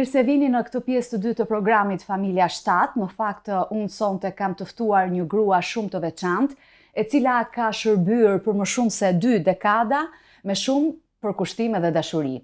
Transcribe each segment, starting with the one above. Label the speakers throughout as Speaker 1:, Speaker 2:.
Speaker 1: Mirë se vini në këtë pjesë të dytë të programit Familja 7. Në fakt, unë sonte kam të ftuar një grua shumë të veçantë, e cila ka shërbyer për më shumë se 2 dekada me shumë përkushtime dhe dashuri.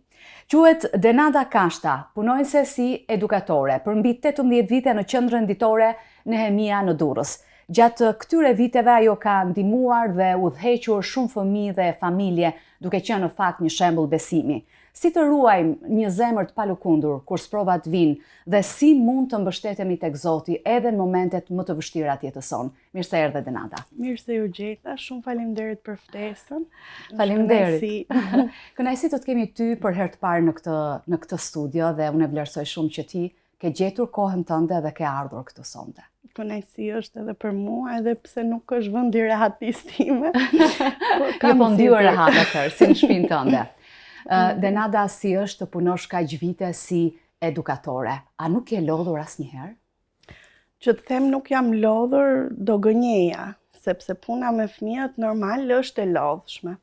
Speaker 1: Quhet Denada Kashta, punonjëse si edukatore për mbi 18 vite në qendrën ditore Nehemia në Durrës. Gjatë këtyre viteve ajo ka ndihmuar dhe udhëhequr shumë fëmijë dhe familje, duke qenë në fakt një shembull besimi. Si të ruajmë një zemër të palëkundur kur sprovat vinë dhe si mund të mbështetemi tek Zoti edhe në momentet më të vështira të jetës sonë. Mirë se erdhe Denada.
Speaker 2: Mirë se ju gjeta, shumë faleminderit për ftesën.
Speaker 1: Faleminderit. Kënaqësi të kemi ty për herë të parë në këtë studio dhe unë e vlerësoj shumë që ti ke gjetur kohën tënde dhe ke ardhur këtu sonte.
Speaker 2: Kënaqësi është edhe për mua, edhe pse nuk është vendi i rehatis time.
Speaker 1: Po ndjua rehat atëherë, si në shtëpinë tënde. Denada, si është të punosh kaq vite si edukatore? A nuk je lodhur asnjëherë?
Speaker 2: Që të them nuk jam lodhur do gënjeja, sepse puna me fëmijët normal është e lodhshme.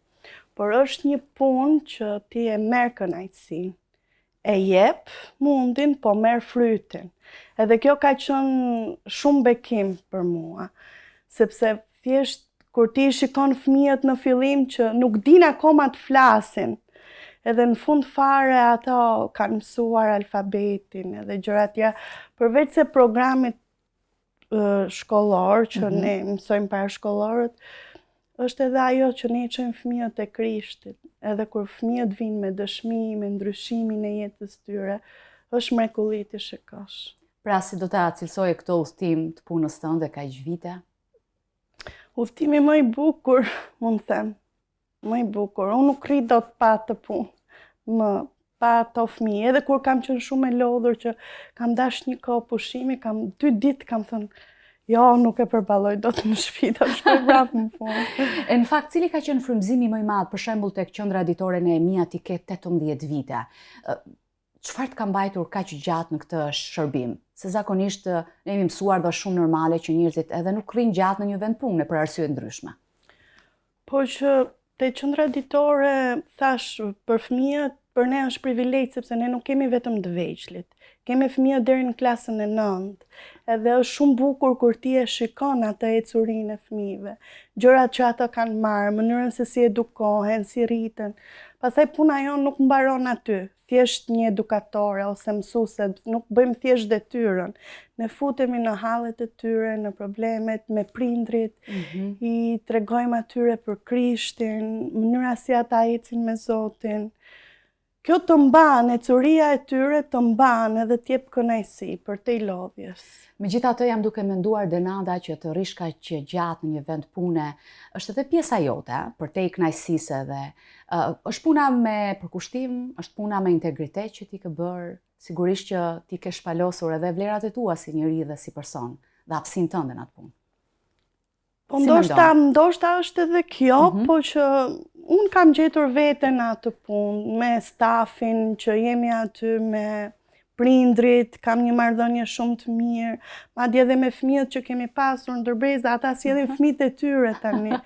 Speaker 2: Por është një punë që ti e merr kënaqësinë. E jep mundin, po merr frytin. Edhe kjo ka qenë shumë bekim për mua, sepse thjesht kur ti shikon fëmijët në fillim që nuk din akoma të flasin, edhe në fund fare ato kanë mësuar alfabetin edhe gjëra tjera, përveç se programit shkollor që ne mësojmë parashkollorët, është edhe ajo që ne çojmë fëmijët e Krishtit. Edhe kur fëmijët vinë me dëshmi, me ndryshimin e jetës tyre, është mrekulli të shikosh.
Speaker 1: Pra si do ta cilësoje këtë udhtim të punës tënde kaq vite?
Speaker 2: Udhtimi më i bukur, mund të them. Më i bukur. Unë nuk rri dot pa të punë. Pa ato fëmijë. Edhe kur kam qenë shumë e lodhur që kam dash një kohë pushimi, 2 ditë kam thënë, jo, nuk e përballoj dot në shtëpi, do shkoj prapë në punë.
Speaker 1: E në fakt, cili ka qenë frymëzimi më i madh, për shembull tek qendra ditore Nehemia ti ke 18 vite. Çfarë të ka mbajtur kaq gjatë në këtë shërbim? Se zakonisht ne jemi mësuar dhe shumë normale që njerëzit edhe nuk rrinë gjatë në një vend pune për arsye ndryshme.
Speaker 2: Po që te qendra ditore, thash, për fëmijët, për ne është privilegj sepse ne nuk kemi vetëm të veçlit. Kemi fëmijë deri në klasën e 9. Edhe është shumë bukur kur ti e shikon atë ecurinë e fëmijëve. Gjërat që ata kanë marrë, mënyrën se si edukohen, si rriten. Pastaj puna jonë nuk mbaron aty. Thjesht një edukatore ose mësuese, nuk bëjmë thjesht detyrën. Ne futemi në hallet e tyre, në problemet me prindrit, i tregojmë atyre për Krishtin, mënyra si ata ecin me Zotin. Kjo të mban, ecuria e tyre të mban edhe t'jep kënaqësi për te lodhjes.
Speaker 1: Megjithatë jam duke menduar Denada që të rish kaq gjatë në një vend pune është edhe pjesa jote, për te kënaqësisë edhe është puna me përkushtim, është puna me integritet që ti ke bërë, sigurisht që ti ke shpalosur edhe vlerat e tua si njeri dhe si person, dhe aftësinë tënde në atë punë.
Speaker 2: Po ndoshta është edhe kjo, po që unë kam gjetur veten në atë punë, me stafin që jemi aty, me prindrit, kam një marrëdhënie shumë të mirë, madje edhe me fëmijët që kemi pasur ndërbreza, ata sjellin fëmijët e tyre tani.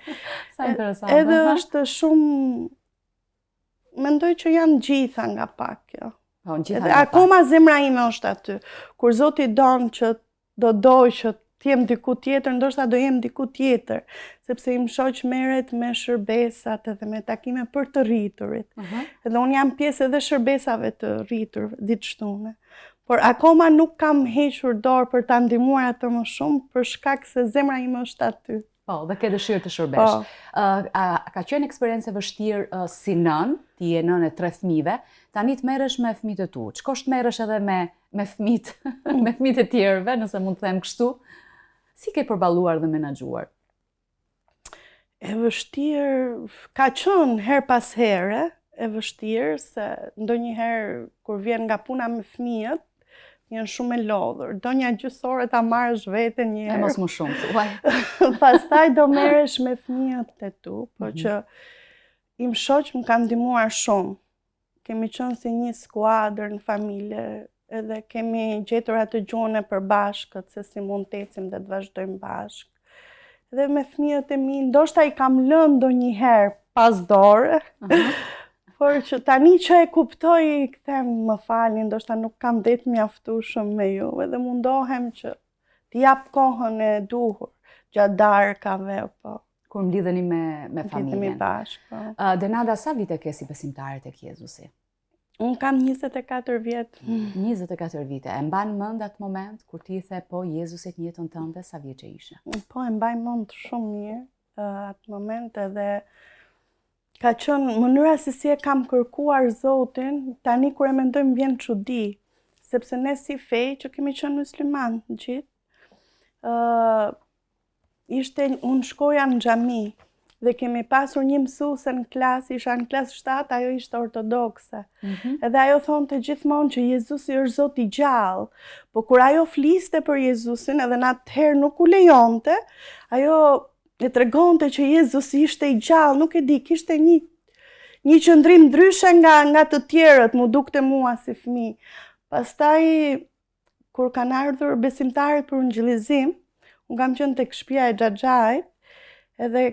Speaker 1: Sa interesante.
Speaker 2: Edhe është shumë, mendoj që janë gjitha nga pak kjo.
Speaker 1: Po, gjitha nga pak.
Speaker 2: Akoma zemra ime është aty. Kur Zoti don që do doj që t'jem diku tjetër, ndoshta do jem diku tjetër, sepse im shoq merret me shërbesat edhe me takime për të rriturit. Edhe unë jam pjesë edhe shërbesave të rriturve ditështune. Por akoma nuk kam hequr dorë për ta ndihmuar atë më shumë për shkak se zemra ime është aty.
Speaker 1: Po, dhe ke dëshirë të shërbesh. Ka qenë eksperiencë e vështirë si nën, ti je nën e 3 fëmijëve, tani të merresh me fëmijët e tu. Ç'kosh të merresh edhe me fëmijët, me fëmijët e tjerëve, nëse mund të them kështu. Si ke përballuar dhe menaxhuar?
Speaker 2: E vështirë, ka qenë her pas here, e vështirë se ndonjëherë kur vjen nga puna me fëmijët, janë shumë e lodhur. Do një gjysore ta marrësh veten një herë.
Speaker 1: E mos më shumë, thuaj.
Speaker 2: Pastaj do merresh me fëmijët e tu, por që im shoq më ka ndihmuar shumë. Kemi qenë si një skuadër në familje, edhe kemi gjetur atë gjuhën e përbashkët se si mund të ecim dhe të vazhdojmë bashkë. Edhe me fëmijët e mi, ndoshta i kam lënë ndonjëherë pas dore, Por që tani që e kuptoj, kthem, më falni, ndoshta nuk kam det mjaftueshëm me ju, edhe mundohem që t'i jap kohën e duhur gjatë darkave, po.
Speaker 1: Kur mlidheni me familjen.
Speaker 2: Lidhemi bashkë, po.
Speaker 1: Denada, sa vite ke si besimtare tek Jezusi?
Speaker 2: Unë kam 24 vjetë.
Speaker 1: 24 vite. E mban mend atë moment kur ti the po Jezusit në jetën tënde, sa vjeçë ishe?
Speaker 2: Po, e mbaj mend shumë mirë atë moment, edhe ka qenë mënyra se si e kam kërkuar Zotin, tani kur e mendoj më vjen çudi, sepse ne si fe që kemi qenë musliman të gjithë, unë shkoja në xhami dhe kemi pasur një mësuese në klasë, isha në klasë 7, ajo ishte ortodokse. Edhe ajo thonte gjithmonë që Jezusi është Zot i gjallë, po kur ajo fliste për Jezusin, edhe në atëherë nuk u lejonte, ajo e tregonte që Jezusi ishte i gjallë, nuk e di, kishte një qëndrim ndryshe nga të tjerët, mu dukte mua si fëmijë. Pastaj, kur kanë ardhur besimtarët për ungjillizim, unë kam qenë tek shtëpia e xhaxhait, edhe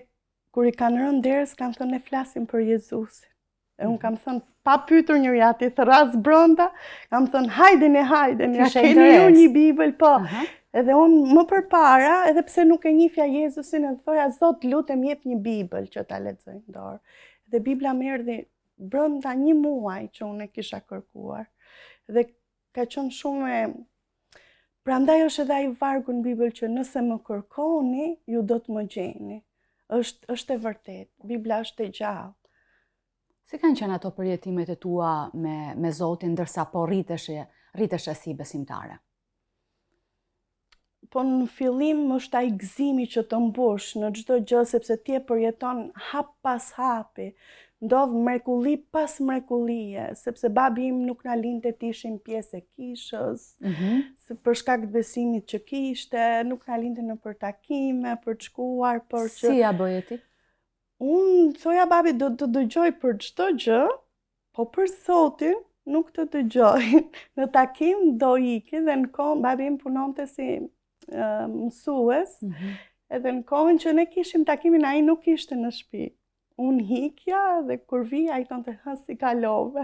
Speaker 2: kur i kanë rënë derës, kanë thënë ne flasim për Jezusin. E unë kam thënë, pa pyetur njëri ati thras brenda, kam thënë hajdeni, ja keni ju një Bibël, po. Edhe unë më përpara, edhe pse nuk e njihja Jezusin, edhe thoja, Zot, lutem jep një Bibël që ta lexoj në dorë. Dhe Bibla më erdhi brenda një muaj që unë e kisha kërkuar. Dhe ka qenë shumë prandaj është edhe ai vargu në Bibël që nëse më kërkoni, ju do të më gjeni. Është e vërtet, Bibla është e gjallë.
Speaker 1: Si kanë qenë ato përjetimet e tua me Zotin, ndërsa po rriteshe si besimtare?
Speaker 2: Po në fillim është ai gëzimi që të mbush në çdo gjë, sepse ti e përjeton hap pas hapi. Ndodh mrekulli pas mrekullie, sepse babi im nuk na linte të ishim pjesë e kishës, për shkak të besimit që kishte, nuk na linte në për takime, për të shkuar, por që...
Speaker 1: Si ja bëje ti?
Speaker 2: Unë thoja babi do të dëgjoj për çdo gjë, po për Zotin nuk të dëgjoj. Në takim do iki dhe në kohën babi im punonte si mësues, edhe në kohën që ne kishim takimin, ai nuk ishte në shtëpi. Unë hikja dhe kur vija, i thonë të si kalove.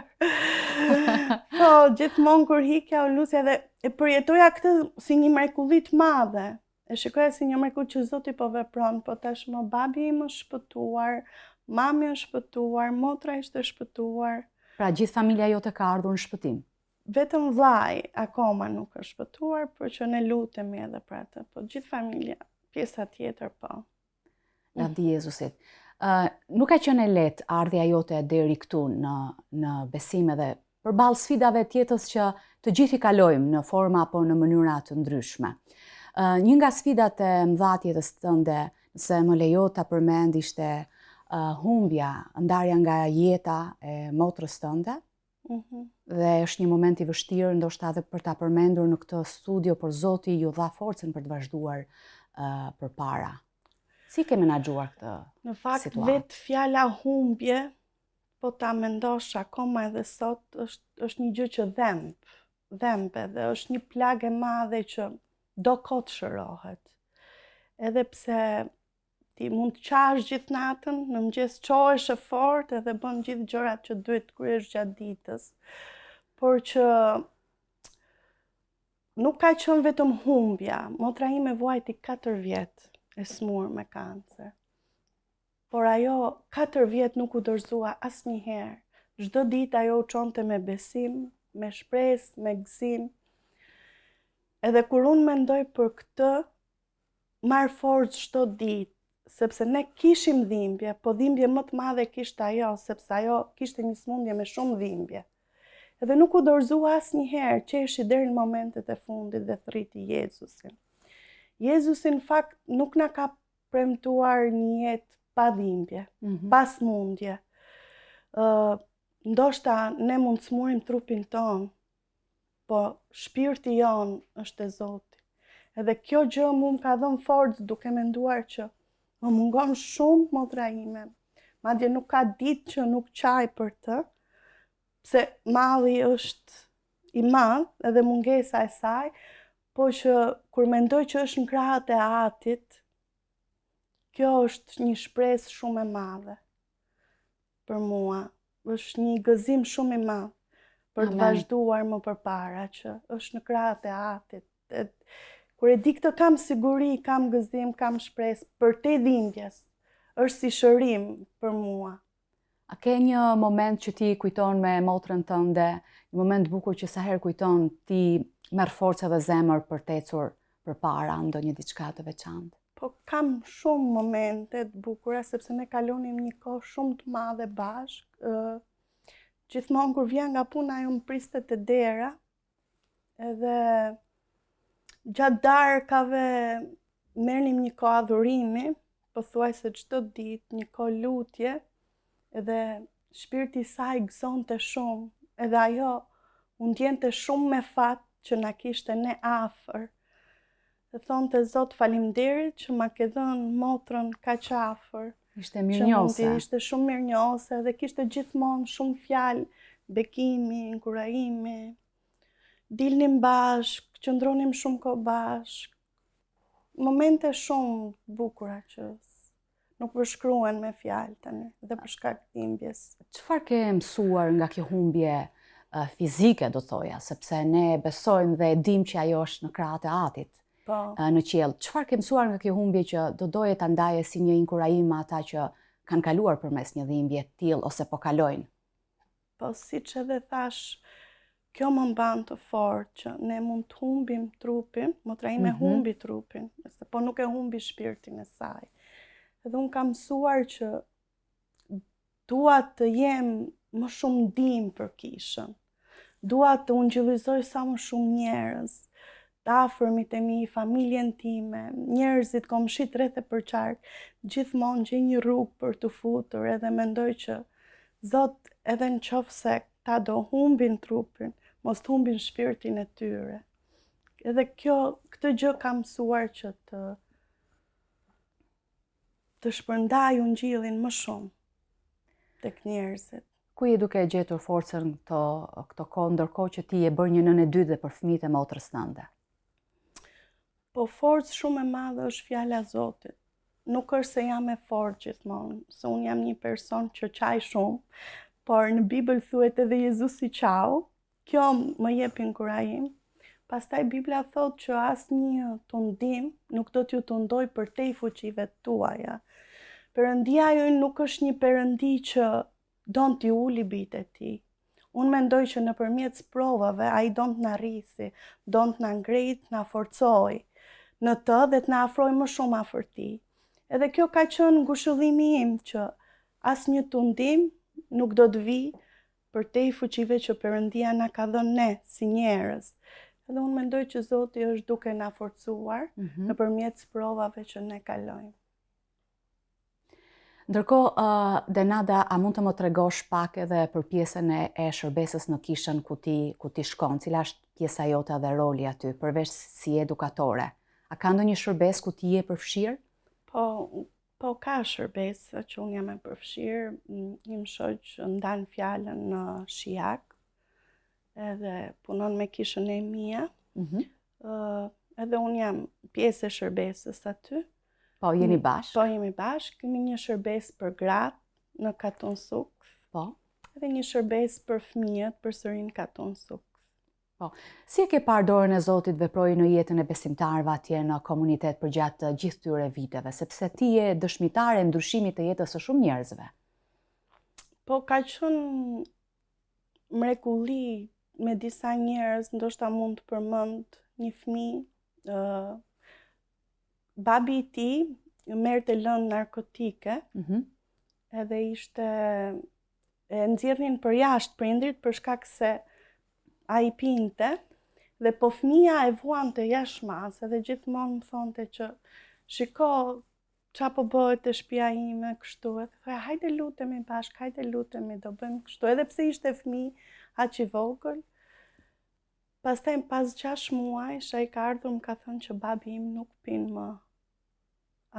Speaker 2: Po, gjithmonë kur hikja, unë lusja dhe e përjetoja këtë si një mrekulli të madhe. E shikoja si një mrekulli që Zoti po vepron, po tashmë babi im është shpëtuar, mami është shpëtuar, motra ishte shpëtuar.
Speaker 1: Pra gjithë familja jote ka ardhur në shpëtim?
Speaker 2: Vetëm vllai akoma nuk është shpëtuar, por që ne lutemi edhe për atë. Po gjithë familja, pjesa tjetër po.
Speaker 1: Lavdi Jezusit. Nuk ka qenë lehtë ardhja jote deri këtu në besim edhe përballë sfidave tjetës që të gjithë i kalojmë në forma apo në mënyra të ndryshme. Një nga sfidat e mëdha të jetës tënde, se më lejo ta përmend, ishte humbja, ndarja nga jeta e motrës tënde. Dhe është një moment i vështirë, ndoshta edhe për ta përmendur në këtë studio, por Zoti ju dha forcën për të vazhduar përpara. Si ke menaxhuar këtë situatë?
Speaker 2: Në fakt, vetë fjala humbje, po ta mendosh akoma edhe sot, është një gjë që dhemb edhe është një plagë e madhe që do kohë të shërohet. Edhe pse ti mund të qash gjithë natën, në mëngjes çohesh e fortë edhe bën gjithë gjërat që duhet të kryesh gjatë ditës. Por që nuk ka qenë vetëm humbja. Motra ime vuajti 4 vjet e smur me kancer. Por ajo 4 vjet nuk u dorëzua asnjëherë. Çdo ditë ajo u çonte me besim, me shpresë, me gëzim. Edhe kur unë mendoj për këtë, marr forcë çdo ditë, sepse ne kishim dhimbje, po dhimbje më të madhe kishte ajo, sepse ajo kishte një sëmundje me shumë dhimbje. Edhe nuk u dorëzua asnjëherë, qeshi deri në momentet e fundit dhe thriti Jezusin. Jezusi në fakt nuk na ka premtuar një jetë pa dhimbje, pa sëmundje. Ndoshta ne mund të smurim trupin ton, po shpirti jon është e Zotit. Edhe kjo gjë më ka dhënë forcë duke menduar që më mungon shumë motra ime. Madje nuk ka ditë që nuk qaj për të, pse malli është i madh edhe mungesa e saj, po që kur mendoj që është në krahët e Atit, kjo është një shpresë shumë e madhe për mua. është një gëzim shumë i madh për të
Speaker 1: Amen.
Speaker 2: vazhduar më përpara, që është në krahët e Atit. Kur e di këtë kam siguri, kam gëzim, kam shpresë për te dhimbjes. Është si shërim për mua.
Speaker 1: A ke një moment që ti kujton me motrën tënde, një moment bukur që sa herë kujton ti merr forcë dhe zemër për të ecur përpara ndonjë diçka të veçantë?
Speaker 2: Po kam shumë momente të bukura, sepse ne kalonim një kohë shumë të madhe bashkë. Gjithmonë kur vjen nga puna ajo më priste te dera, edhe gjatë darkave merrnim një kohë adhurimi, pothuajse çdo ditë, një kohë lutje, edhe shpirti i saj gëzonte shumë, edhe ajo u ndjente shumë me fat që na kishte ne afër. Dhe thonte Zot faleminderit që ma ke dhënë motrën kaq afër.
Speaker 1: Ishte mirënjohëse.
Speaker 2: Ishte shumë mirënjohëse dhe kishte gjithmonë shumë fjalë bekimi, inkurajimi. Dilnim bashk, qëndronim shumë kohë bashk. Momente shumë bukura që nuk përshkruen me fjalë tani, dhe për shkak të dhimbjes.
Speaker 1: Çfarë ke mësuar nga kjo humbje fizike, do thoja, sepse ne besojmë dhe dim që ajo është në krahët e Atit.
Speaker 2: Po.
Speaker 1: Në qiell. Çfarë ke mësuar nga kjo humbje që do doje ta ndaje si një inkurajim ata që kanë kaluar përmes një dhimbje të tillë ose po kalojnë?
Speaker 2: Po siç edhe thash, kjo më mban të fortë që ne mund të humbim trupin, motra ime humbi trupin, po nuk e humbi shpirtin e saj. Edhe unë kam mësuar që dua të jem më shumë ndihmë për kishën. Dua të ungjillizoj sa më shumë njerëz, të afërmit e mi, familjen time, njerëzit, komshit rreth e përqark, gjithmonë gjej një rrugë për të futur, edhe mendoj që Zot edhe në qoftë se ta do humbin trupin, mos të humbin shpirtin e tyre. Edhe këtë gjë kam mësuar që të shpërndaj ungjillin më shumë tek njerëzit.
Speaker 1: Ku je duke gjetur forcën këto kohë, ndërkohë që ti je bërë një nënë e dytë dhe për fëmijët e motrës tënde?
Speaker 2: Po forcë shumë e madhe është fjala e Zotit. Nuk është se jam e fortë gjithmonë, se unë jam një person që qaj shumë, por në Bibël thuhet edhe Jezusi qau, kjo më jep inkurajim. Pastaj Bibla thot që asnjë tundim nuk do t'ju tundoj për te i fuqive tuaja. Perëndia jon nuk është një perëndi që don t'i uli bitë e tij. Unë mendoj që nëpërmjet provave ai don t'na rrisi, don t'na ngrejt, t'na forcoj në të dhe t'na afroj më shumë afër tij. Edhe kjo ka qenë ngushëllimi im që asnjë tundim nuk do të vi për te i fuqive që Perëndia na ka dhënë ne si njerëz. Edhe unë mendoj që Zoti është duke na forcuar nëpërmjet provave që ne kalojmë.
Speaker 1: Ndërkohë, Denada, a mund të më tregosh pak edhe për pjesën e shërbesës në kishën ku ti shkon, cila është pjesa jote dhe roli aty, përveç si edukatore? A ka ndonjë shërbesë ku ti je përfshirë?
Speaker 2: Po ka shërbesë që unë jam e përfshirë, një shoq ndan fjalën në Shijak, edhe punon me kishën e mia, edhe unë jam pjesë e shërbesës aty.
Speaker 1: Po, jeni bashkë?
Speaker 2: Po, jemi bashkë. Kemi një shërbesë për gratë në Katun Sukth.
Speaker 1: Po.
Speaker 2: Edhe një shërbesë për fëmijët përsëri në Katun Sukth.
Speaker 1: Po. Si e ke parë dorën e Zotit veprojë në jetën e besimtarëve atje në komunitet përgjatë gjithë këtyre viteve, sepse ti je dëshmitare e ndryshimit të jetës së shumë njerëzve?
Speaker 2: Po, ka qenë mrekulli me disa njerëz, ndoshta mund të përmend një fëmijë, babi i tij merrte lënë narkotike, edhe ishte e nxjerrnin për jashtë prindrit për shkak se ai pinte, dhe po fëmia e vuante jashtëmas, edhe gjithmonë më thonte që shiko qa po bëhet te shtëpia ime kështu, edhe thoya hajde lutemi bashkë, hajde lutemi, do bëjmë kështu, edhe pse ishte fëmijë aq i vogël. Pastaj pas 6 muajsh ai ka ardhur më ka thënë që babi im nuk pin më.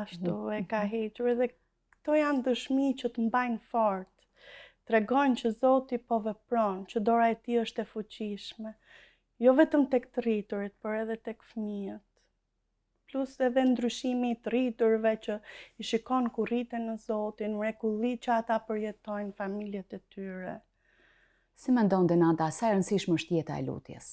Speaker 2: Ashtu e ka hequr, edhe këto janë dëshmi që të mbajnë fort. Tregojnë që Zoti po vepron, që dora e tij është e fuqishme. Jo vetëm tek të rriturit, por edhe tek fëmijët. plus edhe ndryshimi i të rriturve që i shikon ku rriten në Zotin, mrekulli që ata përjetojnë familjet e tyre.
Speaker 1: Si mendon Denada, sa e rëndësishme është jeta e lutjes?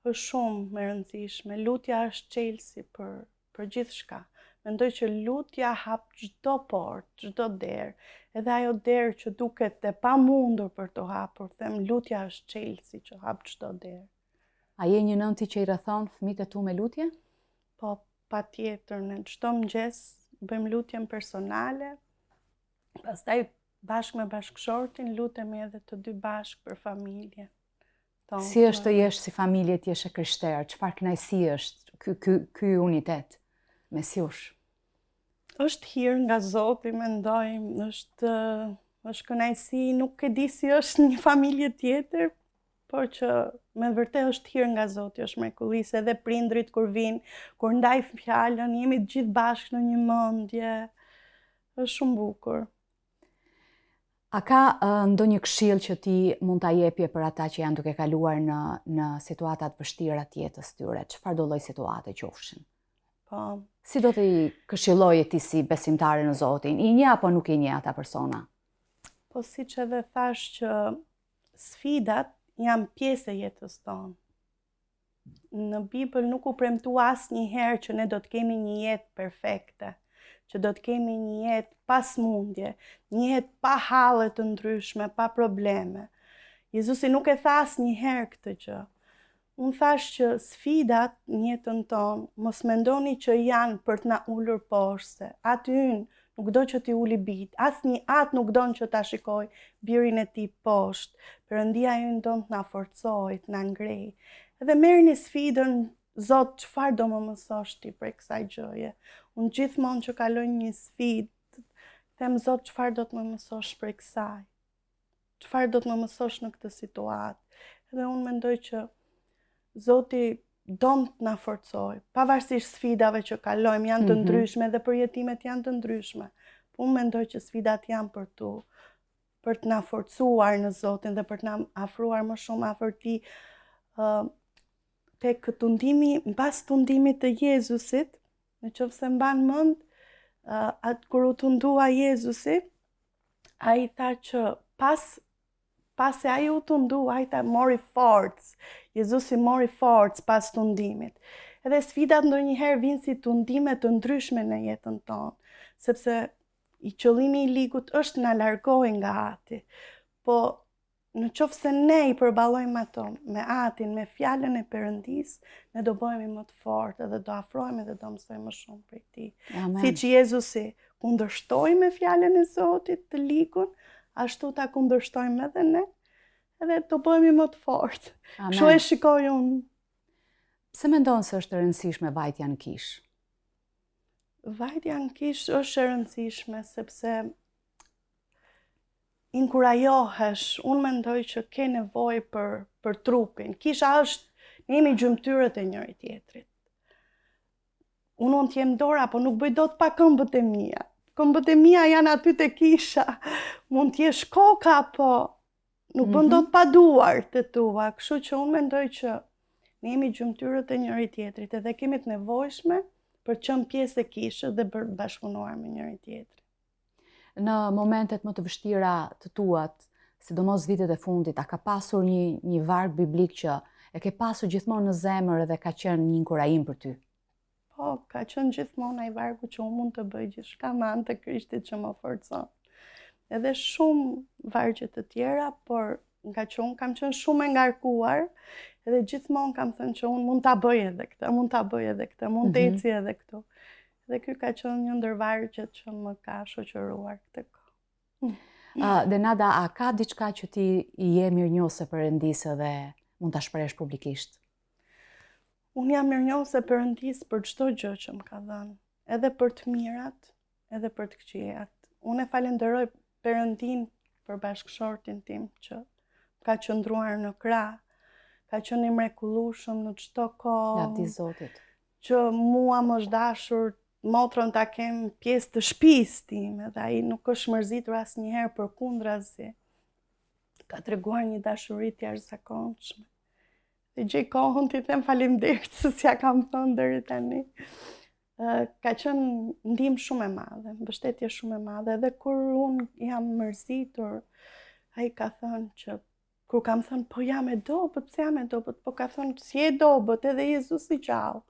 Speaker 2: Është shumë e rëndësishme. Lutja është çelësi për gjithçka. Mendoj që lutja hap çdo portë, çdo derë. Edhe ajo derë që duket e pamundur për të hapur, them lutja është çelësi që hap çdo derë.
Speaker 1: A je një nënti që i rrethon fëmijët e tu me lutje?
Speaker 2: Po, patjetër, në çdo mëngjes bëjmë lutjen personale. Pastaj bashkë me bashkëshortin lutemi edhe të dy bashkë për familjen.
Speaker 1: Si është të jesh si familje, të jesh e krishterë? Çfarë kënaqësi është ky unitet mes jush?
Speaker 2: Është hir nga Zoti, mendoj, është kënaqësi, nuk e di si është një familje tjetër, por që me vërtet është hir nga Zoti, është mrekulli, se edhe prindrit kur vinë, kur ndaj fjalën, jemi të gjithë bashkë në një mendje. Është shumë bukur.
Speaker 1: A ka ndonjë këshill që ti mund ta jepje për ata që janë duke kaluar në situata të vështira të jetës tyre? Çfarë do lloj situate qofshin?
Speaker 2: Po.
Speaker 1: Si do t'i këshilloje ti si besimtare në Zotin? I një apo nuk i një ata persona?
Speaker 2: Po siç edhe thash që sfidat janë pjesë e jetës tonë. Në Bibël nuk u premtua asnjëherë që ne do të kemi një jetë perfekte, që do të kemi një jetë pa smundje, një jetë pa halle të ndryshme, pa probleme. Jezusi nuk e tha asnjëherë këtë gjë. Unë thash që sfidat në jetën tonë, mos mendoni që janë për të na ulur poshtë, aty nuk do që t'i uli bit, asnjë atë nuk don që ta shikoj birin e tij poshtë. Perëndia ynë don të na forcojë, të na ngrejë. Edhe merrni sfidën, Zot, çfarë do më mësosh ti për kësaj gjëje? Unë gjithmonë që kaloj një sfidë, them Zot, çfarë do të më mësosh për kësaj? Çfarë do të më mësosh në këtë situatë? Edhe unë mendoj që Zoti don të na forcojë, pavarësisht sfidave që kalojmë, janë të ndryshme dhe përjetimet janë të ndryshme. Po unë mendoj që sfidat janë për të na forcuar në Zotin dhe për të na afruar më shumë afër Tij. Tek mbas tundimit të Jezusit, nëse mban mend, atë kur u tundua Jezusi, ai tha që pas se ai u tundua, ai ta mori forcë. Jezusi mori forcë pas tundimit. Edhe sfidat ndonjëherë vinë si tundime të ndryshme në jetën tonë, sepse qëllimi i ligut është na largojë nga ati. Po nëse ne i përballojmë ato me atin, me fjalën e Perëndisë, ne do bëhemi më të fortë dhe do afrohemi dhe do mësojmë më shumë prej Tij. Siç Jezusi kundërshtoi me fjalën e Zotit të ligun, ashtu ta kundërshtojmë edhe ne, edhe do bëhemi më të fortë. Kështu e shikoj unë.
Speaker 1: Pse mendon se është e rëndësishme vajtja në kish?
Speaker 2: Vajtja në kish është e rëndësishme sepse inkurajohesh, unë mendoj që ke nevojë për trupin. Kisha është, ne jemi gjymtyrët e njëri tjetrit. Unë mund t'jem dora, po nuk bëj dot pa këmbët e mia. Këmbët e mia janë aty te kisha. Mund t'jesh koka, po nuk bën dot pa duart e tua. Kështu që unë mendoj që ne jemi gjymtyrët e njëri tjetrit edhe kemi të nevojshme për të qenë pjesë e kishës dhe për bashkëpunuar me njëri tjetrin.
Speaker 1: Në momentet më të vështira të tuat, sidomos vitet e fundit, a ka pasur një varg biblik që e ke pasur gjithmonë në zemër dhe ka qenë një inkurajim për ty?
Speaker 2: Po, ka qenë gjithmonë ai vargu që unë mund të bëj gjithçka me anë të Krishtit që më forcon. Edhe shumë vargje të tjera, por nga që unë kam qenë shumë e ngarkuar, edhe gjithmonë kam thënë që unë mund ta bëj edhe këtë, mund ta bëj edhe këtë, mund të eci edhe këtu. Dhe ky ka qenë një ndër vargjet që më ka shoqëruar këtë kohë.
Speaker 1: Denada, a ka diçka që ti i je mirënjohëse Perëndisë dhe mund ta shprehësh publikisht?
Speaker 2: Unë jam mirënjohëse Perëndisë për çdo gjë që më ka dhënë, edhe për të mirat, edhe për të këqijat. Unë e falenderoj Perëndin për bashkëshortin tim që ka qëndruar në krah, ka qenë i mrekullueshëm në çdo kohë.
Speaker 1: Lavdi Zotit.
Speaker 2: Që mua më është dashur motrën ta kem pjesë të shtëpisë time dhe ai nuk është mërzitur asnjëherë, përkundrazi. Ka treguar një dashuri të jashtëzakonshme. Dhe gjej kohën t'i them faleminderit se s'ja kam thënë deri tani. Ka qenë ndihmë shumë e madhe, mbështetje shumë e madhe, edhe kur unë jam mërzitur, ai ka thënë që kur kam thënë, po jam e dobët, pse jam e dobët, po ka thënë, si e dobët, edhe Jezus i gjallë,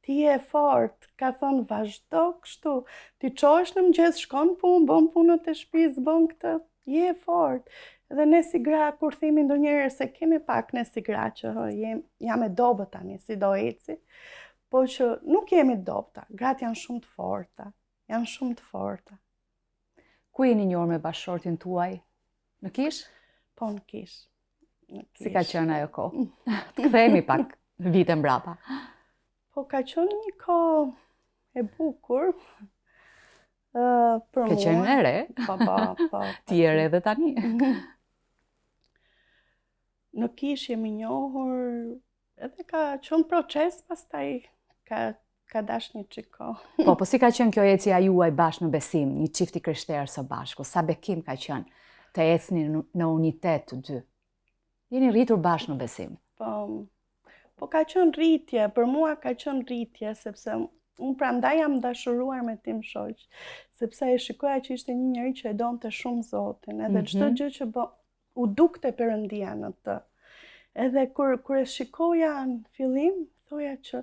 Speaker 2: ti je fort, ka thënë, vazhdo kështu, ti qohesh në mëngjes, shkon punë, bën punët e shtëpisë, bën këtë, je fort. Edhe ne si gra, kur themi ndonjëherë se kemi pak ne si gra që jam e dobët tani, si do eci, po që nuk jemi dobta, gratë janë shumë të forta, janë shumë të forta.
Speaker 1: Ku jeni njohur me bashkëshortin tuaj? Në Kish?
Speaker 2: Po në Kish.
Speaker 1: Si ka qenë ajo kohë? Të kthehemi pak vite mbrapa.
Speaker 2: Po ka qenë një kohë e bukur për mua.
Speaker 1: Ke qenë e re?
Speaker 2: Po.
Speaker 1: Ti je re edhe tani.
Speaker 2: Në Kish jemi njohur, edhe ka qenë proces, pastaj ka dash një qiko.
Speaker 1: Po si ka qenë kjo ecja juaj bashkë në besim, një çift i krishterë së bashku? Sa bekim ka qenë të ecni në unitet të dy? Jeni rritur bashkë në besim?
Speaker 2: Po ka qenë rritje, për mua ka qenë rritje, sepse unë prandaj jam dashuruar me tim shoq, sepse e shikoja që ishte një njeri që e donte shumë Zotin, edhe çdo gjë që u dukte Perëndia në të. Edhe kur e shikoja në fillim, thoja që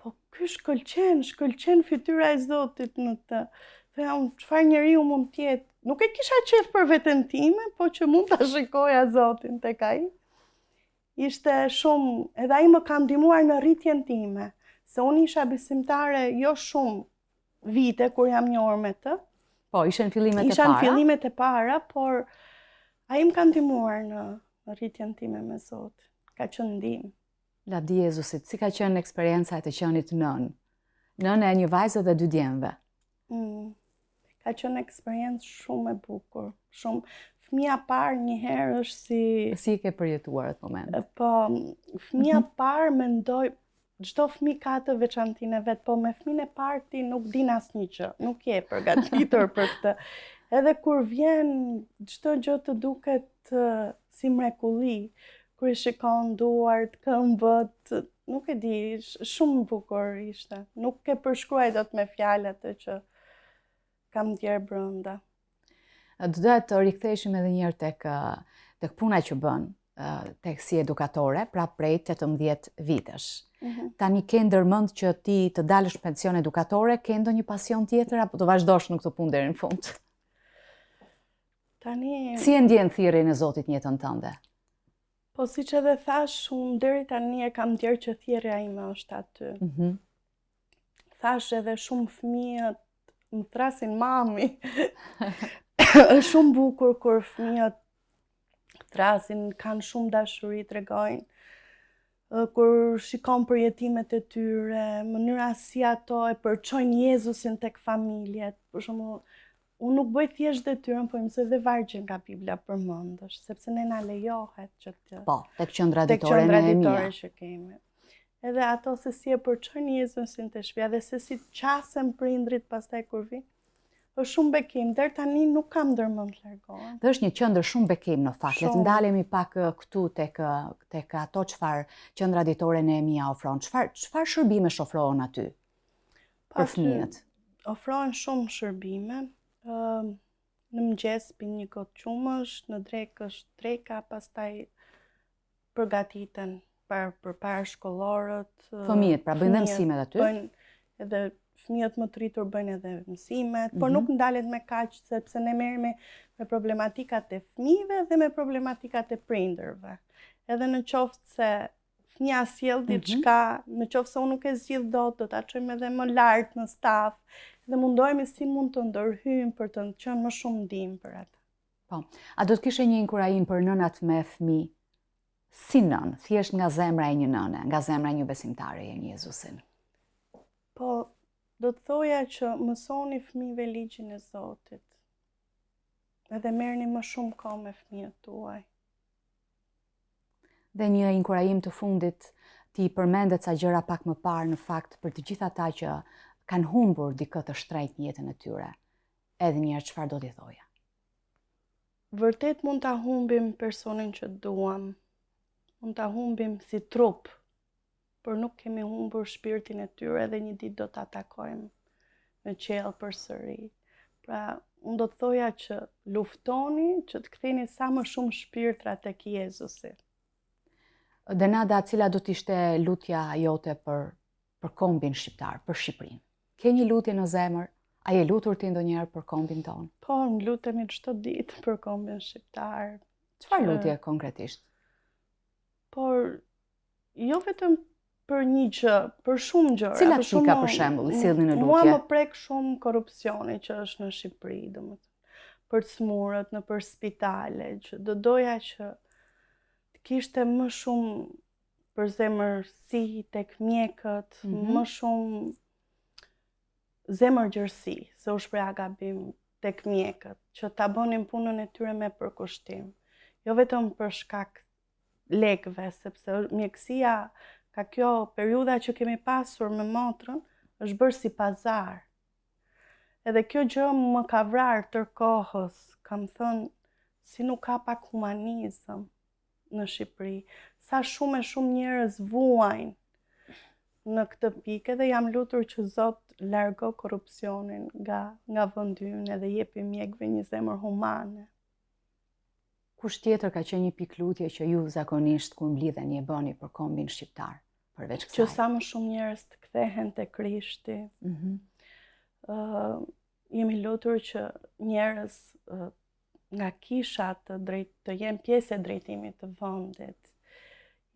Speaker 2: po ky shkëlqen fytyra e Zotit në të. Thoja unë, çfarë njeriu mund të jetë? Nuk e kisha qef për veten time, po që mund ta shikoja Zotin tek ai. Ishte shumë, edhe ai më ka ndihmuar në rritjen time, se unë isha besimtare jo shumë vite kur jam njohur me të.
Speaker 1: Po, ishen fillimet e para?
Speaker 2: Ishan fillimet e para, por ai më ka ndihmuar në rritjen time me Zotin. Ka qenë ndihmë.
Speaker 1: Lavdi Jezusit, si ka qenë eksperienca e të qenit nën? Nën e një vajzë dhe 2 djemve.
Speaker 2: Ka qenë eksperiencë shumë e bukur. Shumë. Fëmija parë një herë është si...
Speaker 1: Si ke përjetuar atë moment?
Speaker 2: Po, fëmija parë mendoj, çdo fëmijë ka të veçantinë e vet, po me fëmijën e parë ti nuk din asnjë gjë, nuk je përgatitur për këtë. Edhe kur vjen çdo gjë të duket si mrekulli, kur i shikon duart, këmbët, nuk e di, shumë bukur ishte. Nuk e përshkruaj dot me fjalë atë që kam ndjerë brenda.
Speaker 1: Do doja të riktheheshim edhe një herë tek puna që bën, tek si edukatore, pra prej 18 vitesh. Tani ke ndërmend që ti të dalësh pension edukatore, ke ndonjë pasion tjetër apo do vazhdosh në këtë punë deri në fund?
Speaker 2: Tani...
Speaker 1: Si e ndjen thirrjen e Zotit në jetën tënde?
Speaker 2: Po siç edhe thash, unë deri tani e kam ndjerë që thirrja ime është aty. Thash edhe shumë fëmijët më thrasin mami. Është shumë bukur kur fëmijët thrasin, kanë shumë dashuri, tregojnë. Kur shikon përjetimet e tyre, mënyra si ato e përçojnë Jezusin tek familjet. Për shembull, unë nuk bëj thjesht detyrën, po mësoj dhe vargje nga Bibla përmendësh, sepse ne na lejohet që të...
Speaker 1: Po, tek qendra ditore Nehemia
Speaker 2: që kemi. Edhe ato se si e përçojnë Jezusin te shtëpia dhe se si qasen prindrit pastaj kur vijnë. Është shumë bekim, deri tani nuk kam ndërmend të largohem.
Speaker 1: Dhe është një qendër shumë bekim në fakt. Le të ndalemi pak këtu tek ato çfarë qendra ditore Nehemia ofron. Çfarë shërbime ofrohen aty për fëmijët?
Speaker 2: Ofrohen shumë shërbime. Në mëngjes pinë një gotë qumësh, në drekë është dreka, pastaj përgatiten për parashkollorët.
Speaker 1: Fëmijët, pra bëjnë dhe mësimet aty?
Speaker 2: Bëjnë edhe fëmijët më të rritur bëjnë edhe mësimet, por nuk ndalet me kaq, sepse ne merremi me problematikat e fëmijëve dhe me problematikat e prindërve. Edhe në qoftë se fëmia sjell diçka, në qoftë se unë nuk e zgjidh dot, do ta çojmë edhe më lart në staf dhe mundohemi si mund të ndërhyjmë për të qenë më shumë ndihmë për atë.
Speaker 1: Po. A do të kishe një inkurajim për nënat me fëmijë? Si nën, thjesht nga zemra e një nëne, nga zemra e një besimtare e një Jezusin?
Speaker 2: Po, do të thoja që mësoni fëmijëve ligjin e Zotit. Edhe merrni më shumë kohë me fëmijët tuaj.
Speaker 1: Dhe një inkurajim të fundit, ti përmendet ca gjëra pak më parë në fakt për të gjithë ata që kanë humbur dikë të shtrenjtë në jetën e tyre. Edhe një herë çfarë do t'i thoja?
Speaker 2: Vërtet mund ta humbim personin që duam. mund ta humbim si trup, por nuk kemi humbur shpirtin e tyre dhe një ditë do ta takojmë në qiell përsëri. Pra, unë do të thoja që luftoni që të ktheni sa më shumë shpirtra tek Jezusi.
Speaker 1: Denada, cila do t'ishte lutja jote për kombin shqiptar, për Shqipërinë? Ke një lutje në zemër? A je lutur ti ndonjëherë për kombin tonë?
Speaker 2: Po, më lutemi çdo ditë për kombin shqiptar.
Speaker 1: Çfarë lutje konkretisht?
Speaker 2: Por jo vetëm për një gjë, për shumë gjëra.
Speaker 1: Cilat pika për shembull sillni në lutje?
Speaker 2: Mua më prek shumë korrupsioni që është në Shqipëri, domethënë. Për smurët nëpër spitale, që do doja që të kishte më shumë përzemërsi tek mjekët, më shumë zemërgjërsi, se u shpreha gabim tek mjekët, që ta bënin punën e tyre me përkushtim. Jo vetëm për shkak lekëve, sepse mjekësia ka kjo periudha që kemi pasur me motrën, është bërë si pazar. Edhe kjo gjë më ka vrarë tër kohës, kam thënë, si nuk ka pak humanizëm në Shqipëri. Sa shumë e shumë njerëz vuajnë në këtë pikë dhe jam lutur që Zot largo korrupsionin nga vendi ynë edhe jepi mjekëve një zemër humane.
Speaker 1: Kush tjetër ka qenë një pikë lutje që ju zakonisht kur mblidheni e bëni për kombin shqiptar, përveç kësaj?
Speaker 2: Që sa më shumë njerëz të kthehen te Krishti. Jemi lutur që njerëz nga kishat të jenë pjesë e drejtimit të vendit.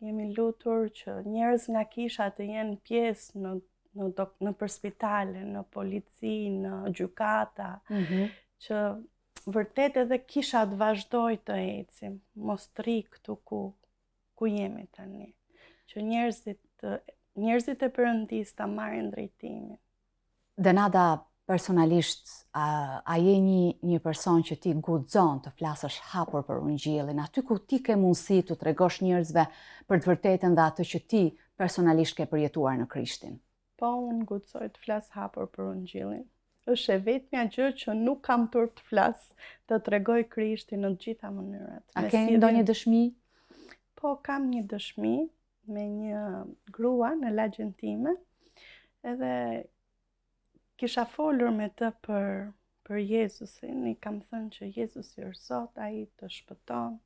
Speaker 2: Jemi lutur që njerëz nga kisha të jenë pjesë në për spitale, në polici, në gjykata, që vërtet edhe kisha të vazhdoj të ecim, mos të ri këtu ku jemi tani. Që njerëzit e Perëndis ta marrin drejtimin.
Speaker 1: Denada, personalisht, a je një person që ti guxon të flasësh hapur për Ungjillin, aty ku ti ke mundësi të tregosh njerëzve për të vërtetën dhe atë që ti personalisht ke përjetuar në Krishtin?
Speaker 2: Po, unë guxoj të flas hapur për Ungjillin. Është e vetmja gjë që nuk kam turp të flas, të tregoj Krishtin në të gjitha mënyrat.
Speaker 1: A ke ndonjë dëshmi?
Speaker 2: Po, kam një dëshmi me një grua në lagjën time, edhe kisha folur me të për Jezusin, i kam thënë që Jezusi është Zot, ai të shpëton,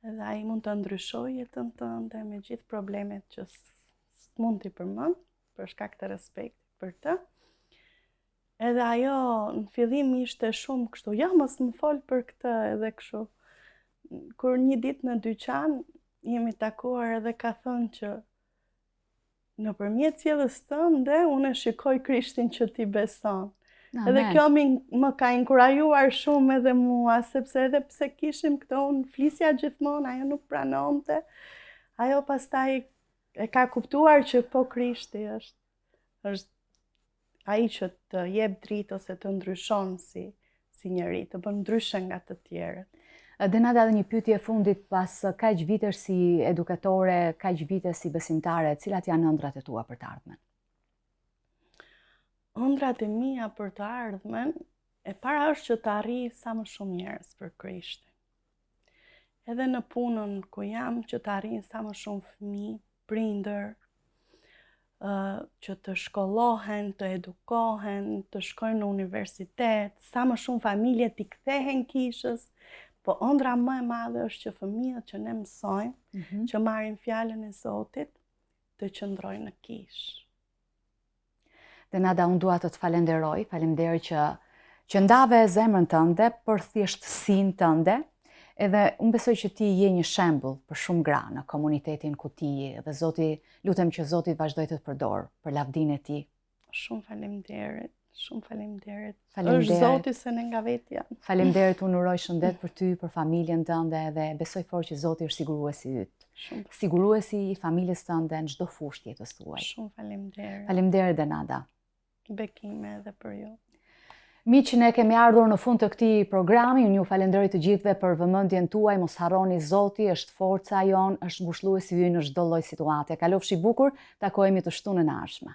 Speaker 2: edhe ai mund të ndryshojë jetën tënde me gjithë problemet që s'mund t'i përmend, për shkak të respektit për të. Edhe ajo në fillim ishte shumë kështu, ja mos më fol për këtë edhe kështu. Kur një ditë në dyqan jemi takuar edhe ka thënë që nëpërmjet sjelljes tënde unë shikoj Krishtin që ti beson. Edhe kjo më ka inkurajuar shumë edhe mua, sepse edhe pse kishim këto, unë flisja gjithmonë, ajo nuk pranonte. Ajo pastaj e ka kuptuar që po Krishti është ai që të jep dritë ose të ndryshon si njeri, të bën ndryshe nga të tjerët.
Speaker 1: Denada, edhe një pyetje fundit, pas kaq vitesh si edukatore, kaq vite si besimtare, cilat janë ëndrat e tua për të ardhmen?
Speaker 2: Ëndrat e mia për të ardhmen, e para është që të arrij sa më shumë njerëz për Krishtin. Edhe në punën ku jam, që të arrijnë sa më shumë fëmijë, prindër, që të shkollohen, të edukohen, të shkojnë në universitet, sa më shumë familje t'i kthehen kishës, po ëndra më e madhe është që fëmijët që ne mësojmë, që marrin fjalën e Zotit, të qëndrojnë në kishë.
Speaker 1: Denada, unë dua të të falenderoj, faleminderit që ndave zemrën tënde për thjeshtësinë tënde, edhe unë besoj që ti je një shembull për shumë gra në komunitetin ku ti je, dhe Zoti, lutem që Zoti vazhdoj të të përdor për lavdinë e ti.
Speaker 2: Shumë faleminderit. Është Zoti se ne nga vetja.
Speaker 1: Faleminderit, unë uroj shëndet për ty, për familjen tënde, dhe besoj fort që Zoti është siguruesi yt. Siguruesi i familjes tënde në çdo fushë të jetës tuaj.
Speaker 2: Shumë faleminderit.
Speaker 1: Faleminderit, Denada.
Speaker 2: Bekime edhe për ju.
Speaker 1: Miq, ne kemi ardhur në fund të këtij programi. Unë ju falenderoj të gjithëve për vëmendjen tuaj. Mos harroni, Zoti është forca jon, është ngushëlluesi ynë në çdo lloj situate. Kalofshi bukur, takohemi të shtunën e ardhshme.